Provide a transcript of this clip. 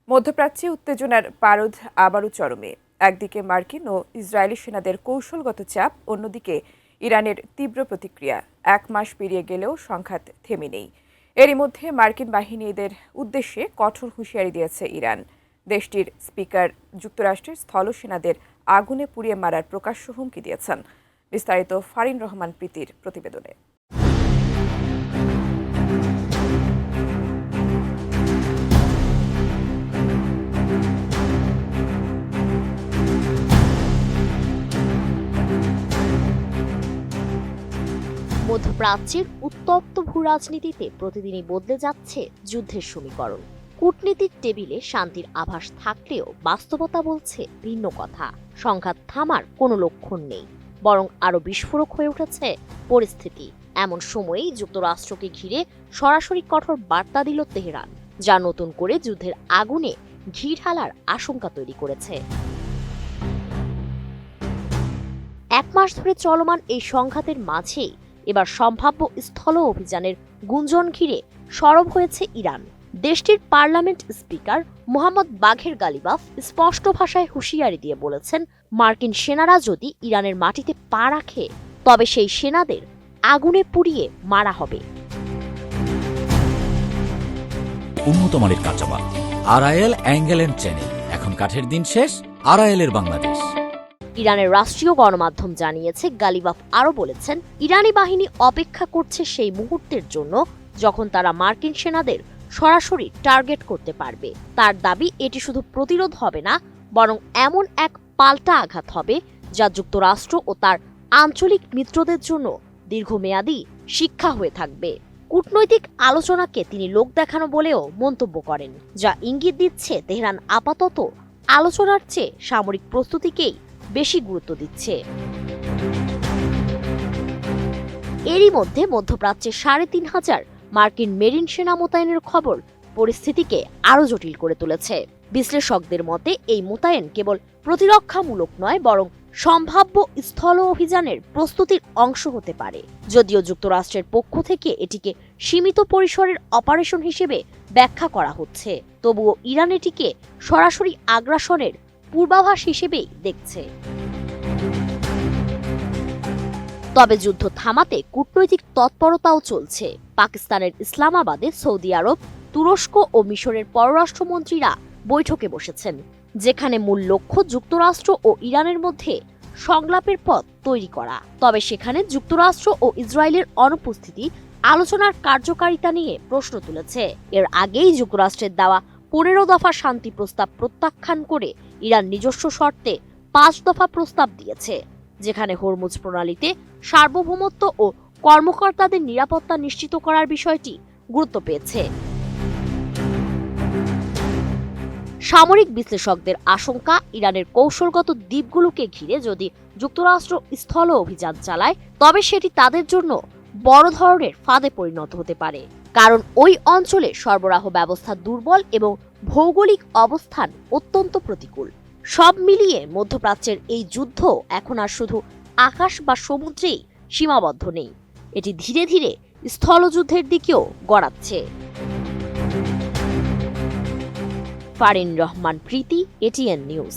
মধ্যপ্রাচ্যে উত্তেজনার পারদ আবারও চরমে। একদিকে মার্কিন ও ইসরায়েলি সেনাদের কৌশলগত চাপ, অন্যদিকে ইরানের তীব্র প্রতিক্রিয়া। ১ মাস পেরিয়ে গেলেও সংঘাত থেমে নেই। এরই মধ্যে মার্কিন বাহিনীদের উদ্দেশ্যে কঠোর হুঁশিয়ারি দিয়েছে ইরান। দেশটির স্পিকার যুক্তরাষ্ট্রের স্থলসেনাদের আগুনে পুড়িয়ে মারার প্রকাশ্য হুমকি দিয়েছেন। বিস্তারিত ফারিন রহমান প্রীতির প্রতিবেদনে। মধ্যপ্রাচ্যের উত্তপ্ত ভূরাজনীতিতে প্রতিদিনই বদলে যাচ্ছে যুদ্ধের সমীকরণ। কূটনীতির টেবিলে শান্তির আভাস থাকলেও বাস্তবতা বলছে ভিন্ন কথা। সংঘাত থামার কোনো লক্ষণ নেই, বরং আরো বিস্ফোরক হয়ে উঠেছে পরিস্থিতি। এমন সময়েই যুক্তরাষ্ট্রকে ঘিরে সরাসরি কঠোর বার্তা দিল তেহরান, যা নতুন করে যুদ্ধের আগুনে ঘি ঢালার আশঙ্কা তৈরি করেছে। 1 মাস ধরে চলমান এই সংঘাতের মাঝেই এবার সম্ভাব্য স্থল অভিযানের গুঞ্জন ঘিরে সরব হয়েছে ইরান। দেশটির পার্লামেন্ট স্পিকার মোহাম্মদ বাঘের গালিবাফ স্পষ্ট ভাষায় হুঁশিয়ারি দিয়ে বলেছেন, মার্কিন সেনারা যদি ইরানের মাটিতে পা রাখে তবে সেই সেনাদের আগুনে পুড়িয়ে মারা হবে। উন্নত মানের কাঁচামাল, আরআইএল অ্যাঙ্গেল এন্ড চ্যানেল। এখন কাঠের দিন শেষ, আরআইএল বাংলাদেশ। ইরানের রাষ্ট্রীয় গণমাধ্যম জানিয়েছে, গালিবাফ আরও বলেছেন, ইরানি বাহিনী অপেক্ষা করছে সেই মুহূর্তের জন্য যখন তারা মার্কিন সেনাদের সরাসরি টার্গেট করতে পারবে। তার দাবি, এটি শুধু প্রতিরোধ হবে না, বরং এমন এক পাল্টা আঘাত হবে যা যুক্তরাষ্ট্র ও তার আঞ্চলিক মিত্রদের জন্য দীর্ঘমেয়াদী শিক্ষা হয়ে থাকবে। কূটনৈতিক আলোচনাকে তিনি লোক দেখানো বলেও মন্তব্য করেন, যা ইঙ্গিত দিচ্ছে তেহরান আপাতত আলোচনার চেয়ে সামরিক প্রস্তুতিকেই বেশি গুরুত্ব দিচ্ছে। এরই মধ্যে মধ্যপ্রাচ্যে ৩৫০০ মার্কিন মেরিন সেনা মোতায়েনের খবর পরিস্থিতিকে আরও জটিল করে তুলেছে। বিশ্লেষকদের মতে এই মোতায়েন কেবল প্রতিরক্ষামূলক নয়, বরং সম্ভাব্য স্থল অভিযানের প্রস্তুতির অংশ হতে পারে। যদিও যুক্তরাষ্ট্রের পক্ষ থেকে এটিকে সীমিত পরিসরের অপারেশন হিসেবে ব্যাখ্যা করা হচ্ছে, তবুও ইরান এটিকে সরাসরি আগ্রাসনের পূর্বাভাস হিসেবেই দেখছে। তবে যুদ্ধ থামাতে কূটনৈতিক তৎপরতাও চলছে। পাকিস্তানের ইসলামাবাদে সৌদি আরব, তুরস্ক ও মিশরের পররাষ্ট্রমন্ত্রীরা বৈঠকে বসেছেন, যেখানে মূল লক্ষ্য যুক্তরাষ্ট্র ও ইরানের মধ্যে সংলাপের পথ তৈরি করা। তবে সেখানে যুক্তরাষ্ট্র ও ইসরায়েলের অনুপস্থিতি আলোচনার কার্যকারিতা নিয়ে প্রশ্ন তুলেছে। এর আগেই যুক্তরাষ্ট্রের দেওয়া 15 দফা শান্তি প্রস্তাব প্রত্যাখ্যান করে ইরান নিজস্ব শর্তে 5 দফা প্রস্তাব দিয়েছে, যেখানে হরমুজ প্রণালীতে সার্বভৌমত্ব ও কর্মকর্তাদের নিরাপত্তা নিশ্চিত করার বিষয়টি গুরুত্ব পেয়েছে। সামরিক বিশ্লেষকদের আশঙ্কা, ইরানের কৌশলগত দ্বীপগুলোকে ঘিরে যদি যুক্তরাষ্ট্র স্থল অভিযান চালায় তবে সেটি তাদের জন্য বড় ধরনের ফাঁদে পরিণত হতে পারে, কারণ ওই অঞ্চলে সরবরাহ ব্যবস্থা দুর্বল এবং ভৌগোলিক অবস্থান অত্যন্ত প্রতিকূল। সব মিলিয়ে মধ্যপ্রাচ্যের এই যুদ্ধ এখন আর শুধু আকাশ বা সমুদ্রেই সীমাবদ্ধ নেই, এটি ধীরে ধীরে স্থলযুদ্ধের দিকেও গড়াচ্ছে। ফারিন রহমান প্রীতি, এটিএন নিউজ।